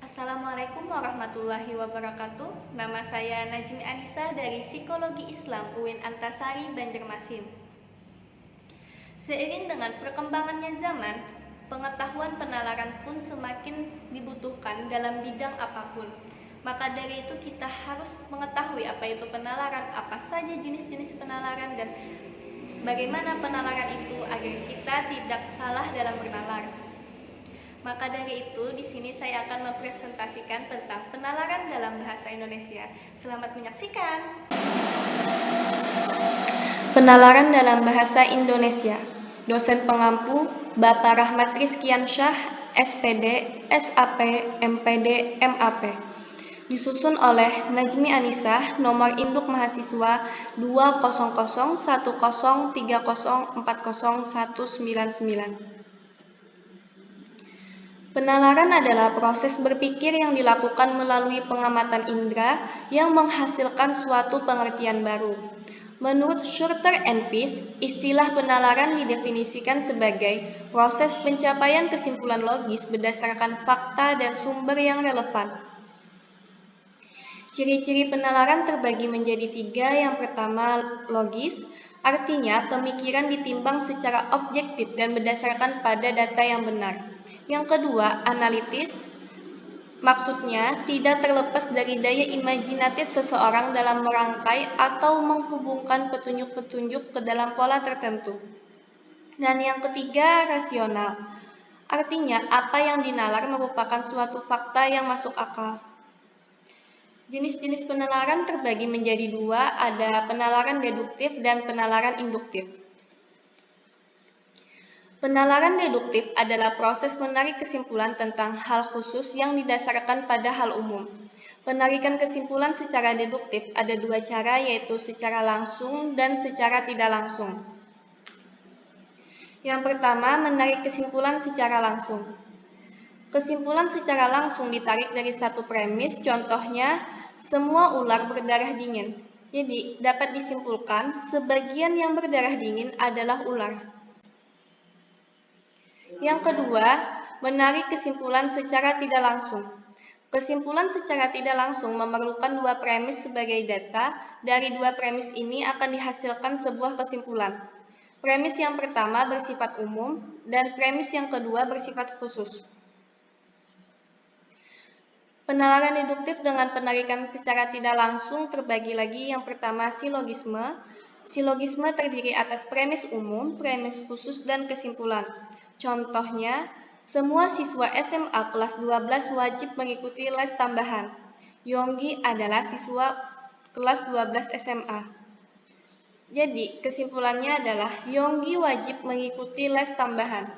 Assalamualaikum warahmatullahi wabarakatuh. Nama saya Najmi Anissa dari Psikologi Islam UIN Antasari, Banjarmasin. Seiring dengan perkembangannya zaman, pengetahuan penalaran pun semakin dibutuhkan dalam bidang apapun. Maka dari itu kita harus mengetahui apa itu penalaran, apa saja jenis-jenis penalaran, dan bagaimana penalaran itu agar kita tidak salah dalam bernalar. Maka dari itu, di sini saya akan mempresentasikan tentang penalaran dalam bahasa Indonesia. Selamat menyaksikan. Penalaran dalam bahasa Indonesia. Dosen pengampu Bapak Rahmat Rizkiansyah, SPD, SAP, MPD, MAP. Disusun oleh Najmi Anissa, nomor induk mahasiswa 20010304019. Penalaran adalah proses berpikir yang dilakukan melalui pengamatan indera yang menghasilkan suatu pengertian baru. Menurut Shurter and Peace, istilah penalaran didefinisikan sebagai proses pencapaian kesimpulan logis berdasarkan fakta dan sumber yang relevan. Ciri-ciri penalaran terbagi menjadi 3. Yang pertama, logis, artinya pemikiran ditimbang secara objektif dan berdasarkan pada data yang benar. Yang kedua, analitis, maksudnya tidak terlepas dari daya imajinatif seseorang dalam merangkai atau menghubungkan petunjuk-petunjuk ke dalam pola tertentu. Dan yang ketiga, rasional, artinya apa yang dinalar merupakan suatu fakta yang masuk akal. Jenis-jenis penalaran terbagi menjadi 2, ada penalaran deduktif dan penalaran induktif. Penalaran deduktif adalah proses menarik kesimpulan tentang hal khusus yang didasarkan pada hal umum. Penarikan kesimpulan secara deduktif ada 2 cara, yaitu secara langsung dan secara tidak langsung. Yang pertama, menarik kesimpulan secara langsung. Kesimpulan secara langsung ditarik dari satu premis, contohnya, semua ular berdarah dingin. Jadi, dapat disimpulkan sebagian yang berdarah dingin adalah ular. Yang kedua, menarik kesimpulan secara tidak langsung. Kesimpulan secara tidak langsung memerlukan 2 premis sebagai data. Dari 2 premis ini akan dihasilkan sebuah kesimpulan. Premis yang pertama bersifat umum dan premis yang kedua bersifat khusus. Penalaran deduktif dengan penarikan secara tidak langsung terbagi lagi. Yang pertama, silogisme. Silogisme terdiri atas premis umum, premis khusus, dan kesimpulan. Contohnya, semua siswa SMA kelas 12 wajib mengikuti les tambahan. Yonggi adalah siswa kelas 12 SMA. Jadi, kesimpulannya adalah Yonggi wajib mengikuti les tambahan.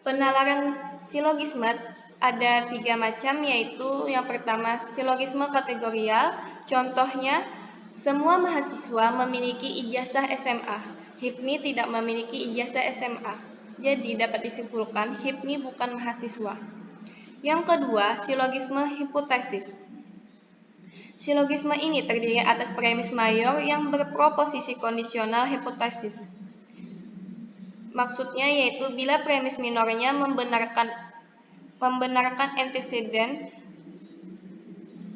Penalaran silogisme ada 3 macam, yaitu yang pertama, silogisme kategorial. Contohnya, semua mahasiswa memiliki ijazah SMA. Hipmi tidak memiliki ijazah SMA. Jadi dapat disimpulkan Hipmi bukan mahasiswa. Yang kedua, silogisme hipotesis. Silogisme ini terdiri atas premis mayor yang berproposisi kondisional hipotesis. Maksudnya yaitu bila premis minornya membenarkan anteseden,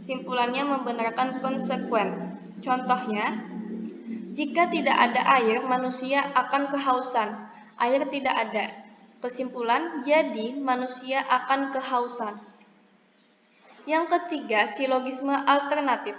simpulannya membenarkan konsekuen. Contohnya, jika tidak ada air, manusia akan kehausan. Air tidak ada. Kesimpulan, jadi manusia akan kehausan. Yang ketiga, silogisme alternatif.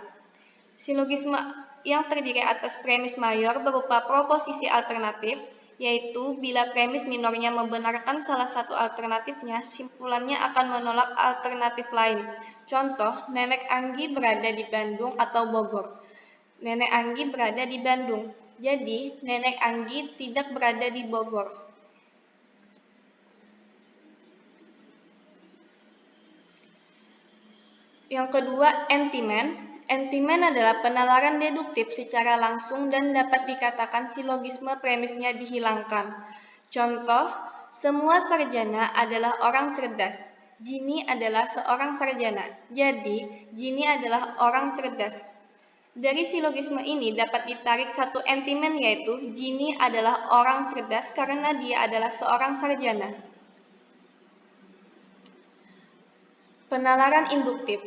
Silogisme yang terdiri atas premis mayor berupa proposisi alternatif, yaitu bila premis minornya membenarkan salah satu alternatifnya, simpulannya akan menolak alternatif lain. Contoh, Nenek Anggi berada di Bandung atau Bogor. Nenek Anggi berada di Bandung, jadi Nenek Anggi tidak berada di Bogor. Yang kedua, entimen. Entimen adalah penalaran deduktif secara langsung dan dapat dikatakan silogisme premisnya dihilangkan. Contoh, semua sarjana adalah orang cerdas. Jini adalah seorang sarjana, jadi Jini adalah orang cerdas. Dari silogisme ini dapat ditarik satu entimen, yaitu Jini adalah orang cerdas karena dia adalah seorang sarjana. Penalaran induktif.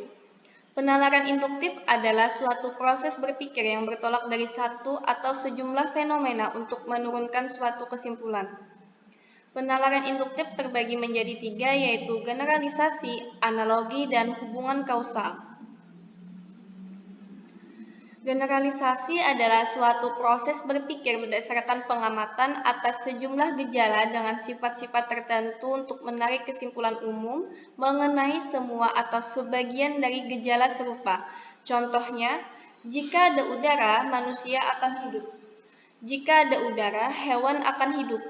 Penalaran induktif adalah suatu proses berpikir yang bertolak dari satu atau sejumlah fenomena untuk menurunkan suatu kesimpulan. Penalaran induktif terbagi menjadi tiga, yaitu generalisasi, analogi, dan hubungan kausal. Generalisasi adalah suatu proses berpikir berdasarkan pengamatan atas sejumlah gejala dengan sifat-sifat tertentu untuk menarik kesimpulan umum mengenai semua atau sebagian dari gejala serupa. Contohnya, jika ada udara, manusia akan hidup. Jika ada udara, hewan akan hidup.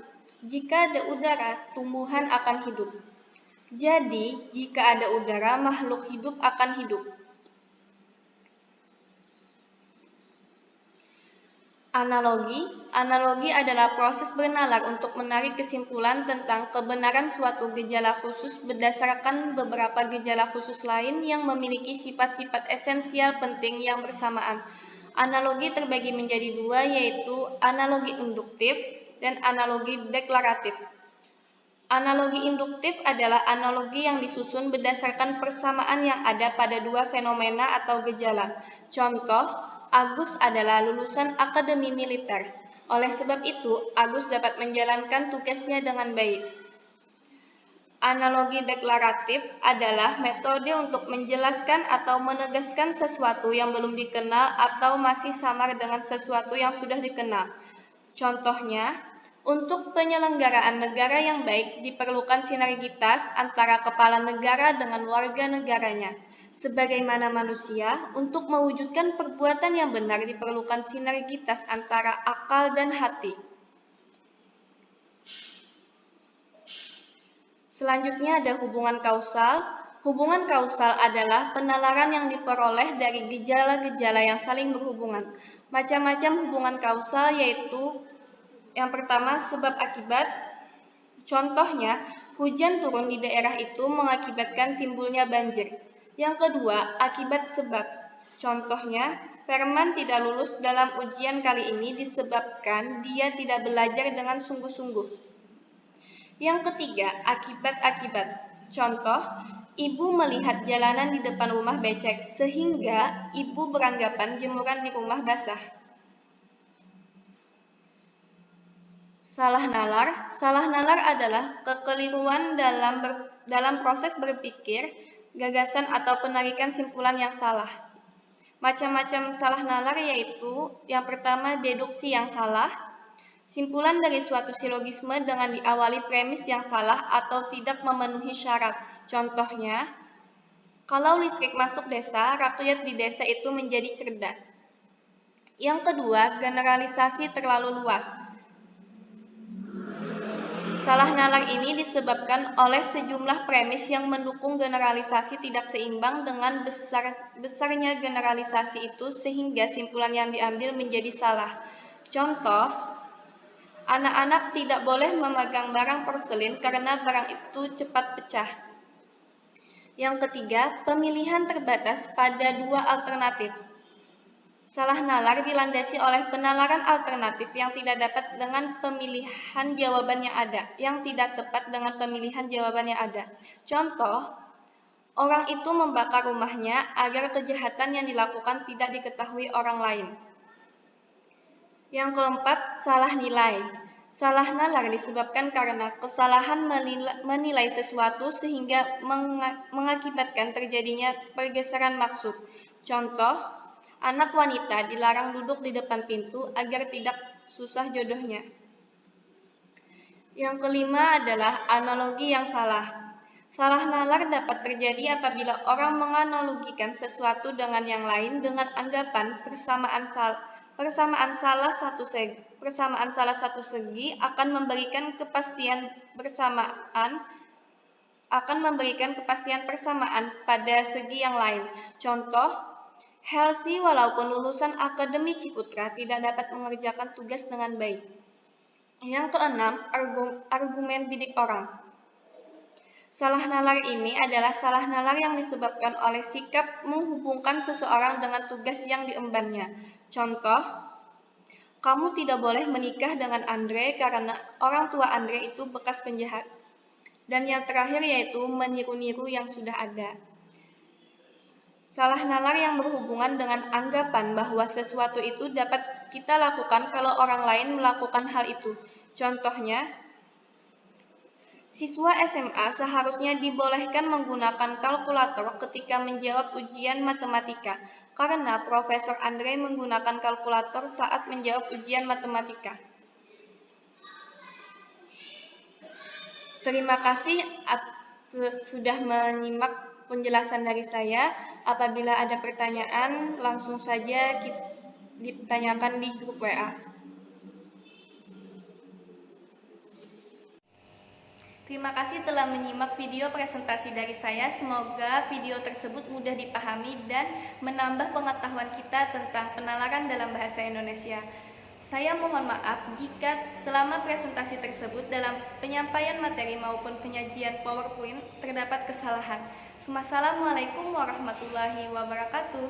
Jika ada udara, tumbuhan akan hidup. Jadi, jika ada udara, makhluk hidup akan hidup. Analogi adalah proses bernalar untuk menarik kesimpulan tentang kebenaran suatu gejala khusus berdasarkan beberapa gejala khusus lain yang memiliki sifat-sifat esensial penting yang bersamaan. Analogi terbagi menjadi dua, yaitu analogi induktif dan analogi deklaratif. Analogi induktif adalah analogi yang disusun berdasarkan persamaan yang ada pada dua fenomena atau gejala. Contoh, Agus adalah lulusan akademi militer. Oleh sebab itu, Agus dapat menjalankan tugasnya dengan baik. Analogi deklaratif adalah metode untuk menjelaskan atau menegaskan sesuatu yang belum dikenal atau masih samar dengan sesuatu yang sudah dikenal. Contohnya, untuk penyelenggaraan negara yang baik diperlukan sinergitas antara kepala negara dengan warga negaranya. Sebagaimana manusia, untuk mewujudkan perbuatan yang benar diperlukan sinergitas antara akal dan hati. Selanjutnya ada hubungan kausal. Hubungan kausal adalah penalaran yang diperoleh dari gejala-gejala yang saling berhubungan. Macam-macam hubungan kausal yaitu yang pertama, sebab akibat. Contohnya, hujan turun di daerah itu mengakibatkan timbulnya banjir. Yang kedua, akibat sebab. Contohnya, Ferman tidak lulus dalam ujian kali ini disebabkan dia tidak belajar dengan sungguh-sungguh. Yang ketiga, akibat-akibat. Contoh, ibu melihat jalanan di depan rumah becek sehingga ibu beranggapan jemuran di rumah basah. Salah nalar adalah kekeliruan dalam proses berpikir, gagasan atau penarikan simpulan yang salah. Macam-macam salah nalar yaitu yang pertama, deduksi yang salah, simpulan dari suatu silogisme dengan diawali premis yang salah atau tidak memenuhi syarat. Contohnya, kalau listrik masuk desa, rakyat di desa itu menjadi cerdas. Yang kedua, generalisasi terlalu luas. Salah nalar ini disebabkan oleh sejumlah premis yang mendukung generalisasi tidak seimbang dengan besarnya generalisasi itu sehingga simpulan yang diambil menjadi salah. Contoh, anak-anak tidak boleh memegang barang porselin karena barang itu cepat pecah. Yang ketiga, pemilihan terbatas pada dua alternatif. Salah nalar dilandasi oleh penalaran alternatif yang tidak dapat dengan pemilihan jawaban yang tidak tepat dengan pemilihan jawaban yang ada. Contoh, orang itu membakar rumahnya agar kejahatan yang dilakukan tidak diketahui orang lain. Yang keempat, salah nilai. Salah nalar disebabkan karena kesalahan menilai sesuatu sehingga mengakibatkan terjadinya pergeseran maksud. Contoh, anak wanita dilarang duduk di depan pintu agar tidak susah jodohnya. Yang kelima adalah analogi yang salah. Salah nalar dapat terjadi apabila orang menganalogikan sesuatu dengan yang lain dengan anggapan persamaan salah satu segi akan memberikan kepastian persamaan pada segi yang lain. Contoh, Helsi walaupun lulusan Akademi Ciputra tidak dapat mengerjakan tugas dengan baik. Yang keenam, argumen bidik orang. Salah nalar ini adalah salah nalar yang disebabkan oleh sikap menghubungkan seseorang dengan tugas yang diembannya. Contoh, kamu tidak boleh menikah dengan Andre karena orang tua Andre itu bekas penjahat. Dan yang terakhir yaitu meniru-niru yang sudah ada. Salah nalar yang berhubungan dengan anggapan bahwa sesuatu itu dapat kita lakukan kalau orang lain melakukan hal itu. Contohnya, siswa SMA seharusnya dibolehkan menggunakan kalkulator ketika menjawab ujian matematika, karena Profesor Andre menggunakan kalkulator saat menjawab ujian matematika. Terima kasih sudah menyimak penjelasan dari saya. Apabila ada pertanyaan, langsung saja ditanyakan di grup WA. Terima kasih telah menyimak video presentasi dari saya. Semoga video tersebut mudah dipahami dan menambah pengetahuan kita tentang penalaran dalam bahasa Indonesia. Saya mohon maaf jika selama presentasi tersebut dalam penyampaian materi maupun penyajian PowerPoint terdapat kesalahan. Wassalamualaikum warahmatullahi wabarakatuh.